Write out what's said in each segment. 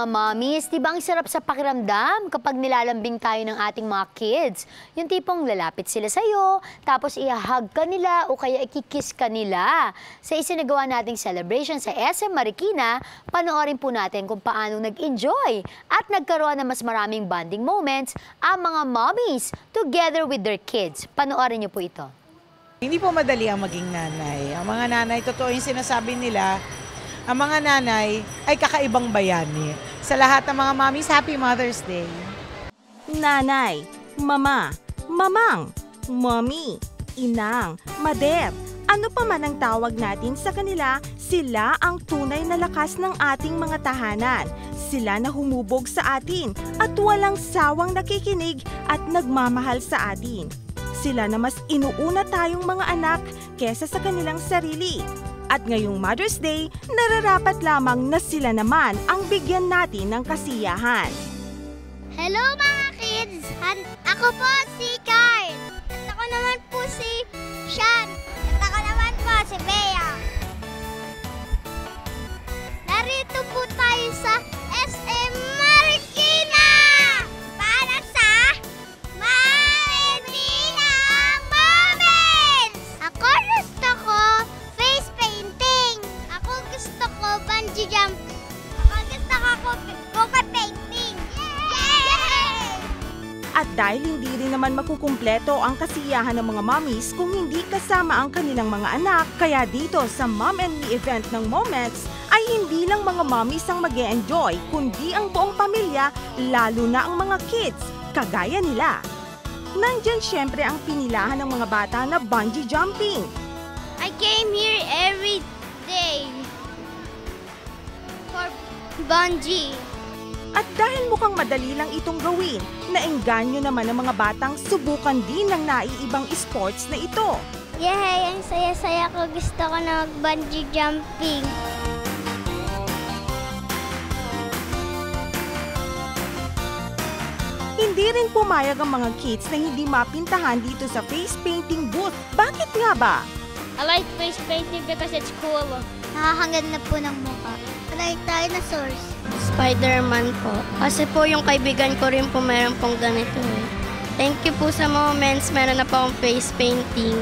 mga mommies, di ba ang sarap sa pakiramdam kapag nilalambing tayo ng ating mga kids? Yung tipong lalapit sila sa'yo, tapos ihahag ka nila o kaya ikikiss ka nila. Sa isinagawa nating celebration sa SM Marikina, panoorin po natin kung paano nag-enjoy at nagkaroon ng mas maraming bonding moments ang mga mommies together with their kids. Panoorin niyo po ito. Hindi po madali ang maging nanay. Ang mga nanay, totoo yung sinasabi nila, ang mga nanay ay kakaibang bayani. Sa lahat ng mga mommies, Happy Mother's Day. Nanay, mama, mamang, mommy, inang, mader. Ano pa man ang tawag natin sa kanila, sila ang tunay na lakas ng ating mga tahanan. Sila na humubog sa atin at walang sawang nakikinig at nagmamahal sa atin. Sila na mas inuuna tayong mga anak kesa sa kanilang sarili. At ngayong Mother's Day, nararapat lamang na sila naman ang bigyan natin ng kasiyahan. Hello mga kids! Ako po si Carl. At ako naman po si Sean. At ako naman po si Bea. Narito po tayo sa SM Marikina para sa Marikina Moments! Ako gusto ko face painting. Ako gusto ko bungee jump. Ako gusto ko coca painting. Yay! At dahil hindi rin naman makukumpleto ang kasiyahan ng mga mommies kung hindi kasama ang kanilang mga anak, kaya dito sa Mom and Me event ng Moments ay hindi lang mga mommies ang mag-e-enjoy, kundi ang buong pamilya, lalo na ang mga kids, kagaya nila. Nandyan syempre ang pinilahan ng mga bata na bungee jumping. I came here every day for bungee. At dahil mukhang madali lang itong gawin, naengganyo naman ang mga batang subukan din ng naiibang sports na ito. Yay! Ang saya-saya ko. Gusto ko na mag-bungee jumping. Hindi rin pumayag ang mga kids na hindi mapintahan dito sa face painting booth. Bakit nga ba? I like face painting because it's cool. Nakahangad na po ng mukha. I like dinosaurs. Spider-Man po. Kasi po yung kaibigan ko rin po meron pong ganito eh. Thank you po sa Moments. Meron na po akong face painting.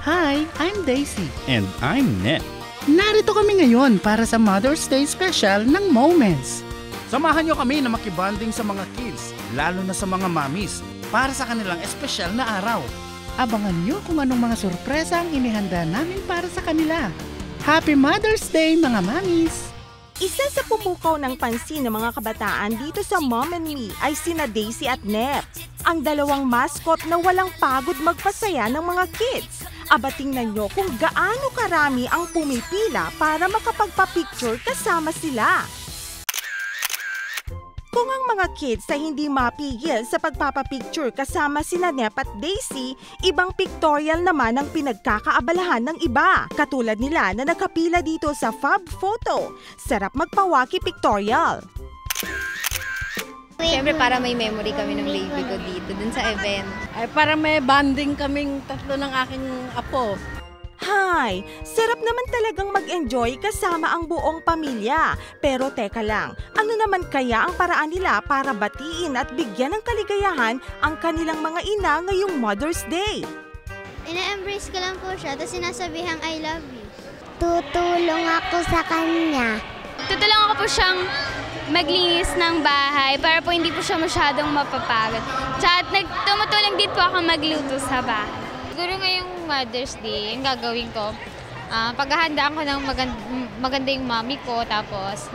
Hi, I'm Daisy. And I'm Net. Narito kami ngayon para sa Mother's Day special ng Moments. Samahan nyo kami na makibanding sa mga kids, lalo na sa mga mommies, para sa kanilang espesyal na araw. Abangan nyo kung anong mga sorpresa ang inihanda namin para sa kanila. Happy Mother's Day mga mommies! Isa sa pumukaw ng pansin ng mga kabataan dito sa Mom and Me ay sina Daisy at Nep, ang dalawang mascot na walang pagod magpasaya ng mga kids. Aba tingnan nyo kung gaano karami ang pumipila para makapagpa-picture kasama sila. Kung ang mga kids ay hindi mapigil sa pagpapapicture kasama sina Nep at Daisy, ibang pictorial naman ang pinagkakaabalahan ng iba. Katulad nila na nakapila dito sa Fab Photo. Sarap magpawaki pictorial. Siyempre para may memory kami ng baby ko dito dun sa event. Ay para may bonding kaming tatlo ng aking apo. Hi! Sarap naman talagang mag-enjoy kasama ang buong pamilya. Pero teka lang, ano naman kaya ang paraan nila para batiin at bigyan ng kaligayahan ang kanilang mga ina ngayong Mother's Day? Ina-embrace ko lang po siya, tapos sinasabihang I love you. Tutulong ako sa kanya. Tutulungan ko po siyang maglinis ng bahay para po hindi po siya masyadong mapapagod. Tsaka tumutulong din po ako magluto sa bahay. Siguro ngayong Mother's Day, yung gagawin ko, paghahandaan ko ng maganda yung mommy ko, tapos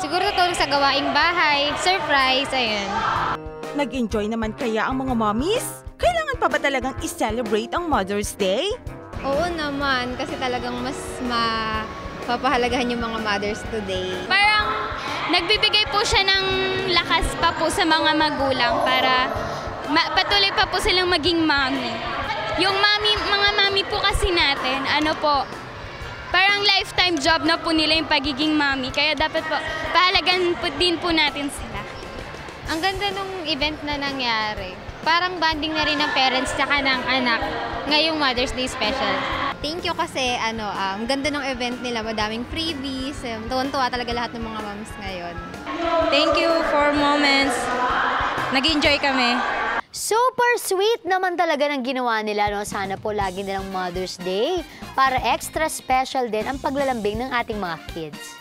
siguro tutulong sa gawaing bahay, surprise, ayun. Nag-enjoy naman kaya ang mga mommies? Kailangan pa ba talagang i-celebrate ang Mother's Day? Oo naman, kasi talagang mas mapapahalagahan yung mga mothers today. Parang nagbibigay po siya ng lakas pa po sa mga magulang para patuloy pa po silang maging mommy. Yung mga mami po kasi natin, parang lifetime job na po nila yung pagiging mami. Kaya dapat po, pahalagan po din po natin sila. Ang ganda nung event na nangyari. Parang bonding na rin ng parents tsaka ng anak ngayong Mother's Day special. Thank you kasi ganda ng event nila, madaming freebies. Tuwan-tuwa talaga lahat ng mga moms ngayon. Thank you for moments. Nag-enjoy kami. Super sweet naman talaga ng ginawa nila, no? Sana po lagi nilang Mother's Day para extra special din ang paglalambing ng ating mga kids.